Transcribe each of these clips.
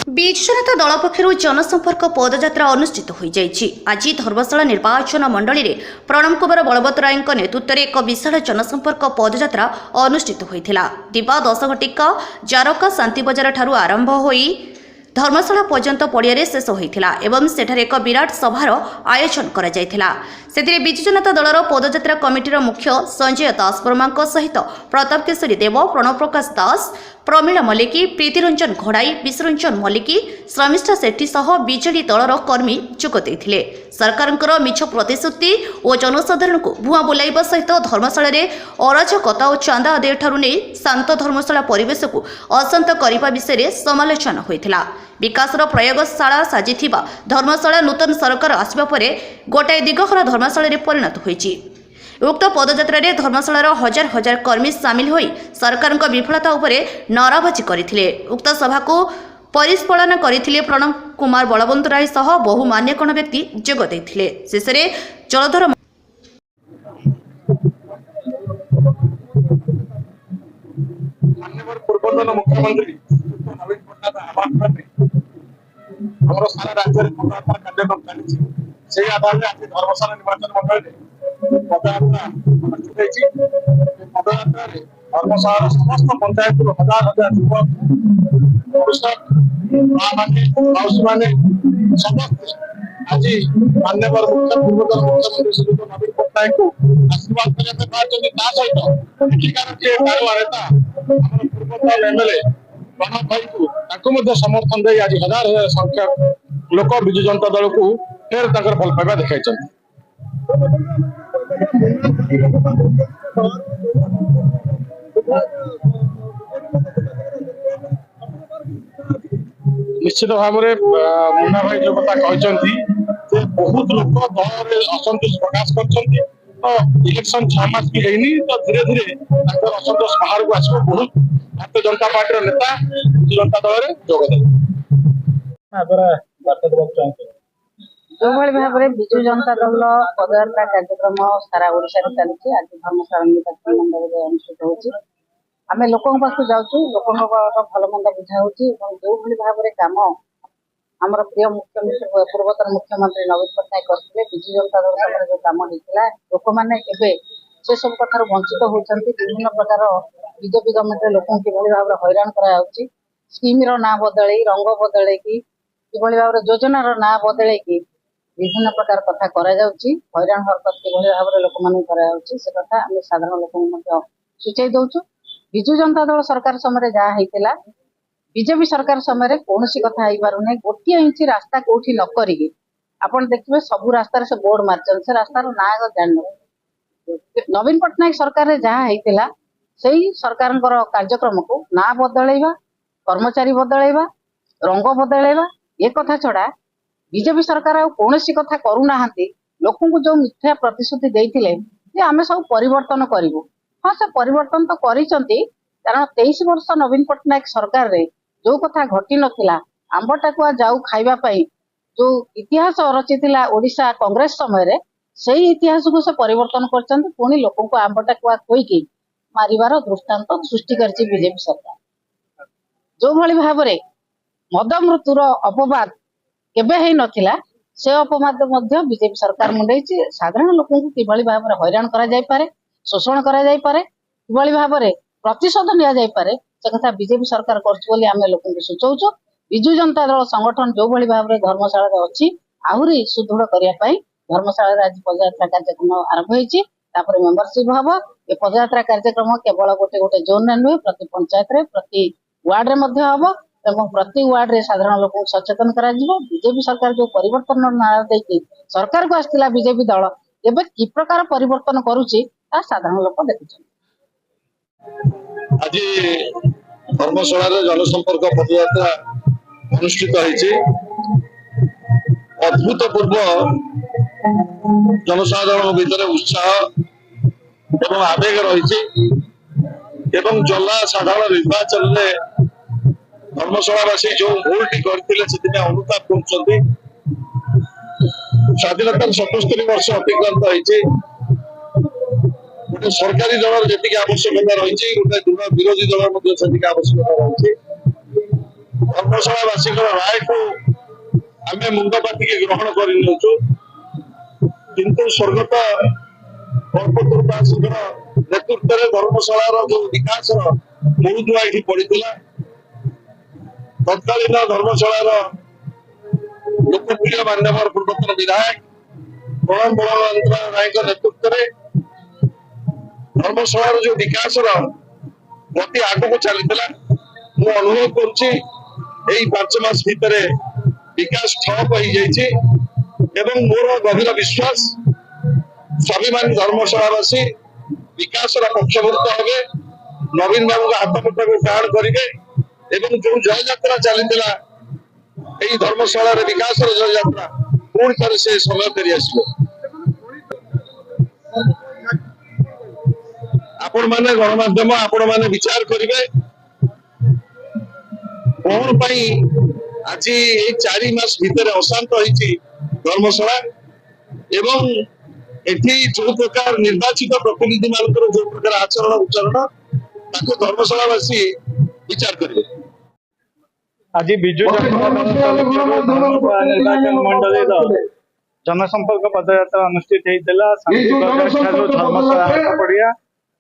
ବିଜୁ ଜନତା ଦଳ ପକ୍ଷରୁ ଜନସମ୍ପର୍କ ପଦଯାତ୍ରା ଅନୁଷ୍ଠିତ ହୋଇଯାଇଛି। ଆଜି ଧର୍ମଶାଳା ନିର୍ବାଚନ ମଣ୍ଡଳୀରେ ପ୍ରଣବ କୁମାର ବଳବନ୍ତରାୟଙ୍କ ନେତୃତ୍ୱରେ ଏକ ବିଶାଳ ଜନସମ୍ପର୍କ ପଦଯାତ୍ରା ଅନୁଷ୍ଠିତ ହୋଇଥିଲା। ଦିବା 10 ଘଟିକା ଜାରକା ଶାନ୍ତିବଜାର ଠାରୁ ଆରମ୍ଭ ହୋଇ ଧର୍ମଶାଳା ପର୍ଯ୍ୟନ୍ତ ପଡ଼ିଆରେ ଶେଷ ହୋଇଥିଲା ଏବଂ ସେଠାରେ ଏକ ବିରାଟ ସଭାର ଆୟୋଜନ କରାଯାଇଥିଲା। ସେଥିରେ ବିଜୁ ଜନତା ଦଳର ପଦଯାତ୍ରା କମିଟିର ମୁଖ୍ୟ ସଞ୍ଜୟ ଦାସବର୍ମାଙ୍କ ସହିତ ପ୍ରତାପ କେଶରୀ ଦେବ, ପ୍ରଣବ ପ୍ରକାଶ ଦାସ, ପ୍ରମିଳା ମଲ୍ଲିକ, ପ୍ରୀତିରଞ୍ଜନ ଘଡ଼ାଇ, ବିଶ୍ୱରଞ୍ଜନ ମଲ୍ଲିକ, ଶ୍ରମିଷ୍ଠା ସେଠୀ ସହ ବିଜେଡି ଦଳର କର୍ମୀ ଯୋଗ ଦେଇଥିଲେ। ସରକାରଙ୍କର ମିଛ ପ୍ରତିଶ୍ରୁତି ଓ ଜନସାଧାରଣଙ୍କୁ ଭୁଆଁ ବୁଲାଇବା ସହିତ ଧର୍ମଶାଳାରେ ଅରାଜକତା ଓ ଚାନ୍ଦା ଆଦାୟଠାରୁ ନେଇ ଶାନ୍ତ ଧର୍ମଶାଳା ପରିବେଶକୁ ଅଶାନ୍ତ କରିବା ବିଷୟରେ ସମାଲୋଚନା ହୋଇଥିଲା। ବିକାଶର ପ୍ରୟୋଗଶାଳା ସାଜିଥିବା ଧର୍ମଶାଳା ନୂତନ ସରକାର ଆସିବା ପରେ ଗୋଟାଏ ଦିଗହରା ଧର୍ମଶାଳାରେ ପରିଣତ ହୋଇଛି। ଉକ୍ତ ପଦଯାତ୍ରାରେ ଧର୍ମଶାଳାର ହଜାର ହଜାର କର୍ମୀ ସାମିଲ ହୋଇ ସରକାରଙ୍କ ବିଫଳତା ଉପରେ ନାରାବାଜି କରିଥିଲେ। ଉକ୍ତ ସଭାକୁ ପରିସ୍ଫଳନ କରିଥିଲେ ପ୍ରଣବ କୁମାର ବଳବନ୍ତରାୟ ସହ ବହୁ ମାନ୍ୟଗଣ୍ୟ ବ୍ୟକ୍ତି ଯୋଗ ଦେଇଥିଲେ। ଶେଷରେ ଜଳଧର ପୂର୍ବତନ ମୁଖ୍ୟମନ୍ତ୍ରୀ ନବୀନ ପଟ୍ଟନାୟକ ଆମର ସାରା ରାଜ୍ୟରେ ପଦଯାତ୍ରା କାର୍ଯ୍ୟକ୍ରମ ଚାଲିଛି। ସେହି ଆଧାରରେ ଆଜି ଧର୍ମଶାଳା ନିର୍ବାଚନ ମଣ୍ଡଳୀରେ ପଦଯାତ୍ରା ଅନୁଷ୍ଠିତ ହୋଇଛି। ପଦଯାତ୍ରାରେ ଧର୍ମଶାଳାର ସମସ୍ତ ପଞ୍ଚାୟତରୁ ହଜାର ହଜାର ଯୁବକ, ପୁରୁଷ, ମାଆମାନେ, ମାଉସୀମାନେ ସମସ୍ତେ ଆଜି ମାନ୍ୟବର ପୂର୍ବତନ ମୁଖ୍ୟମନ୍ତ୍ରୀ ଶ୍ରୀଯୁକ୍ତ ନବୀନ ପଟ୍ଟନାୟକଙ୍କୁ ଆଶୀର୍ବାଦ କରିବା ପାଇଁ ବାହାରିଛନ୍ତି। ତା ସହିତ ଏଠିକାର ଯିଏ ଟାଣୁଆ ନେତା ଆମର ପୂର୍ବତନ ଏମଏଲଏ ପ୍ରଣବ ଭାଇଙ୍କୁ ତାଙ୍କୁ ମଧ୍ୟ ସମର୍ଥନ ଦେଇ ଆଜି ହଜାର ହଜାର ସଂଖ୍ୟା ଲୋକ ବିଜୁ ଜନତା ଦଳକୁ ଫେର ତାଙ୍କର ଭଲ ପାଇବା ଦେଖାଇଛନ୍ତି। ନିଶ୍ଚିତ ଭାବରେ ମୁନ୍ନା ଭାଇ ଯୋଉ କଥା କହିଛନ୍ତି ଯେ ବହୁତ ଲୋକ ଦଳରେ ଅସନ୍ତୋଷ ପ୍ରକାଶ କରିଛନ୍ତି। ତ ଇଲେକ୍ସନ 6 ମାସ ବି ହେଇନି, ତ ଧୀରେ ଧୀରେ ତାଙ୍କର ଅସନ୍ତୋଷ ବାହାରକୁ ଆସିବ। ବହୁତ ଭାରତୀୟ ଜନତା ପାର୍ଟିର ନେତା ବିଜୁ ଜନତା ଦଳରେ ଯୋଗ ଦେବେ। ଯୋଉଭଳି ଭାବରେ ବିଜୁ ଜନତା ଦଳ ପଦଯାତ୍ରା କାର୍ଯ୍ୟକ୍ରମ ସାରା ଓଡ଼ିଶାରେ ଚାଲିଛି, ଆଜି ଧର୍ମଶାଳା ନିର୍ବାଚନ ମଣ୍ଡଳୀରେ ଅନୁଷ୍ଠିତ ହେଉଛି। ଆମେ ଲୋକଙ୍କ ପାଖକୁ ଯାଉଛୁ, ଲୋକଙ୍କ ଭଲ ମନ୍ଦ ବୁଝା ହଉଛି ଏବଂ ଯୋଉଭଳି ଭାବରେ କାମ ଆମର ପ୍ରିୟ ପୂର୍ବତନ ମୁଖ୍ୟମନ୍ତ୍ରୀ ନବୀନ ପଟ୍ଟନାୟକ କରିଥିଲେ, ବିଜୁ ଜନତା ଦଳ ସମୟରେ ଯୋଉ କାମ ହେଇଥିଲା, ଲୋକମାନେ ଏବେ ସେ ସବୁ କଥାରୁ ବଞ୍ଚିତ ହଉଛନ୍ତି। ବିଭିନ୍ନ ପ୍ରକାର ବିଜେପି ଗଭର୍ଣ୍ଣମେଣ୍ଟରେ ଲୋକଙ୍କୁ କିଭଳି ଭାବରେ ହଇରାଣ କରାଯାଉଛି, ସ୍କିମର ନାଁ ବଦଳେଇ, ରଙ୍ଗ ବଦଳେଇକି, କିଭଳି ଭାବରେ ଯୋଜନାର ନାଁ ବଦଳେଇକି ବିଭିନ୍ନ ପ୍ରକାର କଥା କରାଯାଉଛି, ହଇରାଣ ହରକତ କିଭଳି ଭାବରେ ଲୋକମାନଙ୍କୁ କରାଯାଉଛି, ସେ କଥା ଆମେ ସାଧାରଣ ଲୋକଙ୍କୁ ମଧ୍ୟ ସୂଚାଇ ଦଉଛୁ। ବିଜୁ ଜନତା ଦଳ ସରକାର ସମୟରେ ଯାହା ହେଇଥିଲା, ବିଜେପି ସରକାର ସମୟରେ କୌଣସି କଥା ହେଇପାରୁନି। ଗୋଟିଏ ଇଞ୍ଚ ରାସ୍ତା କୋଉଠି ନ କରିକି ଆପଣ ଦେଖିବେ ସବୁ ରାସ୍ତାରେ ସେ ବୋର୍ଡ ମାରିଛନ୍ତି, ସେ ରାସ୍ତାର ନାଁ ଜାଣିନଥିବେ। ନବୀନ ପଟ୍ଟନାୟକ ସରକାରରେ ଯାହା ହେଇଥିଲା ସେଇ ସରକାରଙ୍କର କାର୍ଯ୍ୟକ୍ରମକୁ ନାଁ ବଦଳେଇବା, କର୍ମଚାରୀ ବଦଳେଇବା, ରଙ୍ଗ ବଦଳେଇବା, ଏ କଥା ଛଡା ବିଜେପି ସରକାର ଆଉ କୌଣସି କଥା କରୁନାହାନ୍ତି। ଲୋକଙ୍କୁ ଯୋଉ ମିଥ୍ୟା ପ୍ରତିଶ୍ରୁତି ଦେଇଥିଲେ ଯେ ଆମେ ସବୁ ପରିବର୍ତ୍ତନ କରିବୁ, ହଁ ସେ ପରିବର୍ତ୍ତନ ତ କରିଛନ୍ତି, କାରଣ 23 ବର୍ଷ ନବୀନ ପଟ୍ଟନାୟକ ସରକାରରେ ଯୋଉ କଥା ଘଟି ନଥିଲା, ଆମ୍ବ ଟାକୁଆ ଯାଉ ଖାଇବା ପାଇଁ ଯୋଉ ଇତିହାସ ରଚିଥିଲା ଓଡିଶା କଂଗ୍ରେସ ସମୟରେ, ସେଇ ଇତିହାସକୁ ସେ ପରିବର୍ତ୍ତନ କରିଛନ୍ତି। ପୁଣି ଲୋକଙ୍କୁ ଆମ୍ବ ଟାକୁଆ ଖୋଇକି ମାରିବାର ଦୃଷ୍ଟାନ୍ତ ସୃଷ୍ଟି କରିଛି ବିଜେପି ସରକାର। ଯୋଉଭଳି ଭାବରେ ମଦ ମୃତ୍ୟୁର ଅପବାଦ କେବେ ହେଇ ନଥିଲା, ସେ ଅପବାଦ ମଧ୍ୟ ବିଜେପି ସରକାର ମୁଣ୍ଡେଇଛି। ସାଧାରଣ ଲୋକଙ୍କୁ କିଭଳି ଭାବରେ ହଇରାଣ କରାଯାଇପାରେ, ଶୋଷଣ କରାଯାଇପାରେ, କିଭଳି ଭାବରେ ପ୍ରତିଶୋଧ ନିଆଯାଇପାରେ, ସେ କଥା ବିଜେପି ସରକାର କରୁଛି ବୋଲି ଆମେ ଲୋକଙ୍କୁ ସୂଚଉଛୁ। ବିଜୁ ଜନତା ଦଳ ସଂଗଠନ ଯୋଉଭଳି ଭାବରେ ଧର୍ମଶାଳାରେ ଅଛି, ଆହୁରି ସୁଦୃଢ କରିବା ପାଇଁ ଧର୍ମଶାଳାରେ ଆଜି ପଦଯାତ୍ରା କାର୍ଯ୍ୟକ୍ରମ ଆରମ୍ଭ ହେଇଛି। ତାପରେ ମେମ୍ବରସିପ ହବ। ଏ ପଦଯାତ୍ରା କାର୍ଯ୍ୟକ୍ରମ କେବଳ ଗୋଟେ ଗୋଟେ ଜୋନରେ ନୁହେଁ, ପ୍ରତି ପଞ୍ଚାୟତରେ, ପ୍ରତି ୱାର୍ଡରେ ମଧ୍ୟ ହବ ଏବଂ ପ୍ରତି ୱାର୍ଡରେ ସାଧାରଣ ଲୋକଙ୍କୁ ସଚେତନ କରାଯିବ। ବିଜେପି ସରକାର ଯୋଉ ପରିବର୍ତ୍ତନ ନାଁ ଦେଇକି ସରକାରକୁ ଆସିଥିଲା ବିଜେପି ଦଳ, ଏବେ କି ପ୍ରକାର ପରିବର୍ତ୍ତନ କରୁଛି ତାହା ସାଧାରଣ ଲୋକ ଦେଖୁଛନ୍ତି। ଆଜି ଧର୍ମଶାଳାରେ ଜନସମ୍ପର୍କ ପଦଯାତ୍ରା ଅନୁଷ୍ଠିତ ହେଇଛି। ଅଭୂତପୂର୍ବ ଜନସାଧାରଣଙ୍କ ଭିତରେ ଉତ୍ସାହ ଏବଂ ଆବେଗ ରହିଛି ଏବଂ ଜଲା ସାଧାରଣ ନିର୍ବାଚନରେ ଧର୍ମଶାଳାବାସୀ ଯୋଉ ଭୁଲଟି କରିଥିଲେ ସେଥିପାଇଁ ଅନୁତାପ କରୁଛନ୍ତି। ସ୍ୱାଧୀନତାର 77 ବର୍ଷ ଅତିକ୍ରାନ୍ତ ହେଇଛି। ଗୋଟେ ସରକାରୀ ଦଳର ଯେତିକି ଆବଶ୍ୟକତା ରହିଛି, ଗୋଟେ ଦୃଢ ବିରୋଧୀ ଦଳର ମଧ୍ୟ ସେତିକି ଆବଶ୍ୟକତା ରହିଛି। ଧର୍ମଶାଳାବାସୀଙ୍କର ରାୟକୁ ଆମେ ମୁଣ୍ଡ ପାତିକି ଗ୍ରହଣ କରିନେଉଛୁ, କିନ୍ତୁ ସ୍ୱର୍ଗତ କଳ୍ପତରୁ ଦାସଙ୍କର ନେତୃତ୍ୱରେ ଧର୍ମଶାଳାର ଯୋଉ ବିକାଶର ମୂଳଦୁଆ ଏଠି ପଡିଥିଲା, ତତ୍କାଳୀନ ଧର୍ମଶାଳାର ଲୋକପ୍ରିୟ ମାନ୍ୟବର ପୂର୍ବତନ ବିଧାୟକ ପ୍ରଣବ ବଳବନ୍ତ ରାୟଙ୍କ ନେତୃତ୍ୱରେ ଧର୍ମଶାଳାର ଯୋଉ ବିକାଶର ଗତି ଆଗକୁ ଚାଲିଥିଲା, ମୁଁ ଅନୁଭବ କରୁଛି ଏଇ 5 ମାସ ଭିତରେ ବିକାଶ ଠପ ହେଇଯାଇଛି ଏବଂ ମୋର ଗଭୀର ବିଶ୍ୱାସ ସ୍ୱାଭିମାନୀ ଧର୍ମଶାଳାବାସୀ ବିକାଶର ପକ୍ଷଭୁକ୍ତ ହେବେ, ନବୀନ ବାବୁଙ୍କ ହାତ ମୁଠାକୁ ଟାଣ କରିବେ ଏବଂ ଯୋଉ ଜୟଯାତ୍ରା ଚାଲିଥିଲା ଏଇ ଧର୍ମଶାଳାରେ ବିକାଶର ଜୟଯାତ୍ରା ପୁଣି ଥରେ ସେ ସମୟ ଫେରି ଆସିବ। ଆପଣମାନେ ଗଣମାଧ୍ୟମ ଆପଣମାନେ ବିଚାର କରିବେ କଣ ପାଇଁ ଆଜି ଏଇ 4 ମାସ ଭିତରେ ଅଶାନ୍ତ ହେଇଛି ଧର୍ମଶାଳା ଏବଂ ଏଠି ଯୋଉ ପ୍ରକାର ନିର୍ବାଚିତ ପ୍ରତିନିଧି ମାନଙ୍କର ଯୋଉ ପ୍ରକାର ଆଚରଣ ଉଚ୍ଚାରଣ ତାକୁ ଧର୍ମଶାଳାବାସୀ ବିଚାର କରିବେ। आज विजु जनता दल तरफରୁ ଧର୍ମଶାଳା ନିର୍ବାଚନ ମଣ୍ଡଳୀର जनसंपर्क पदयात्रा अनुष्ठित होता धर्मशाला हाट पड़िया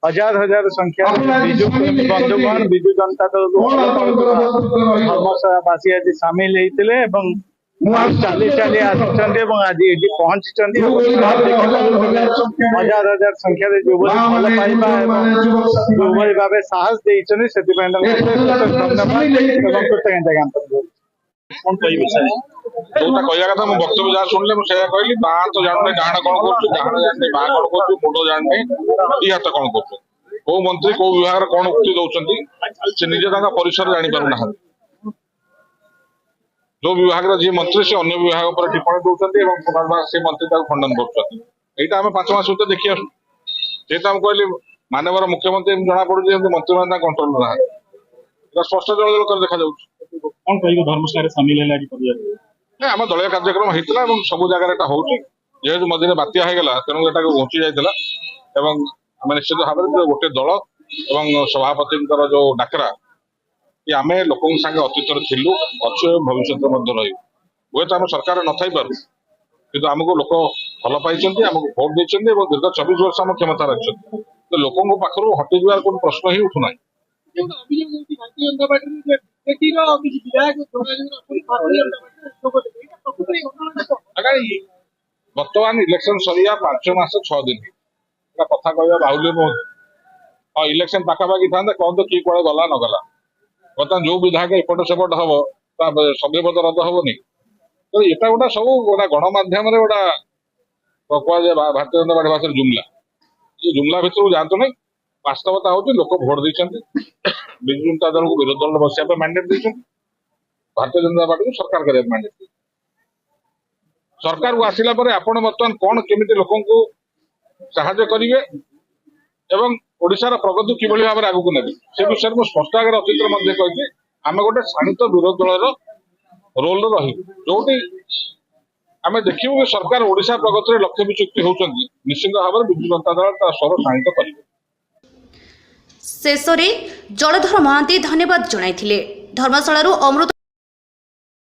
हजार संख्या विजु बंधुगण विजु जनता दल धर्मशालावासी आज सामिल होते चली चली आसुच्च आज ये पहुंची हजार हजार संख्या जो भल पाइबा जो भाव साहस देते से धन्यवाद कृतज्ञता ज्ञापन जोटा कहवा कथा मुझे वक्तव्य जहाँ शुणिले मुझे कहली बा तो जानते डाण कौन कर डाण जानते बा कौन कर मुंड जानते दी हाथ कौन कर मंत्री कौ विभाग कौन उक्ति दौरान से निजे परिसर जापार जो विभाग जी मंत्री से अन्य विभाग पर टिप्पणी दौरान पुनर्बार से मंत्री खंडन करा आम 5 मास भर देखी आसु जेहेतु आम कहली मानवर मुख्यमंत्री जना पड़े मंत्री मैंने कंट्रोल ना स्पष्ट जल जल देखा कौन कह धर्मशाला सामिल है आम दलीय कार्यक्रम होता है सब जगह जेहेतु मझे बात्या होगा तेणु यहाँ घुंची जाता आम निश्चित भाव में गोटे दल और सभापति जो डाकरा कि आम लोक सागे अतीत थिलु अच्छे भविष्य रही आम सरकार न थी पार कि आमको लोक भल पाई आमको भोट देते दीर्घ 24 वर्ष आम क्षमता रखते तो लोकों पाखर हटिजार कोई प्रश्न ही उठुना बर्तमान इलेक्शन सरिया 5 मास 6 दिन कथा कह बाहुल्य नुह हाँ इलेक्शन पाखापाखि था कहते किए कड़े गला न गला बर्तमान जो विधायक एपट सेपट हम सभ्यपद रद्द हेनी तो यहाँ गोटा सब गोटा गणमाध्यम गोटा कहुए भारतीय जनता पार्टी भाषा जुमला ये जुमला भितर जातु नहीं वास्तवता हूँ लोक भोट देते विजु जनता दल को विरोधी दल बस मैंडेट देते भारतीय जनता पार्टी को सरकार करने मैंडेट सरकार को आसला आपण बर्तमान कौन केमी लोक साहाय्य करेंगे एवं ओडिशार प्रगति किभली भाव में आगू ने से विषय में स्पष्ट आगे अतीत कही आम गोटे शाणित विरोधी दल रोल रही जो आम देखू कि सरकार ओडिशा प्रगति लक्ष्य विचुक्ति होती निश्चित भाव में विजु जनता दल स्वर शाणित कर शेष में जलधर महांती धन्यवाद जणाइथिले। धर्मशाला अमृत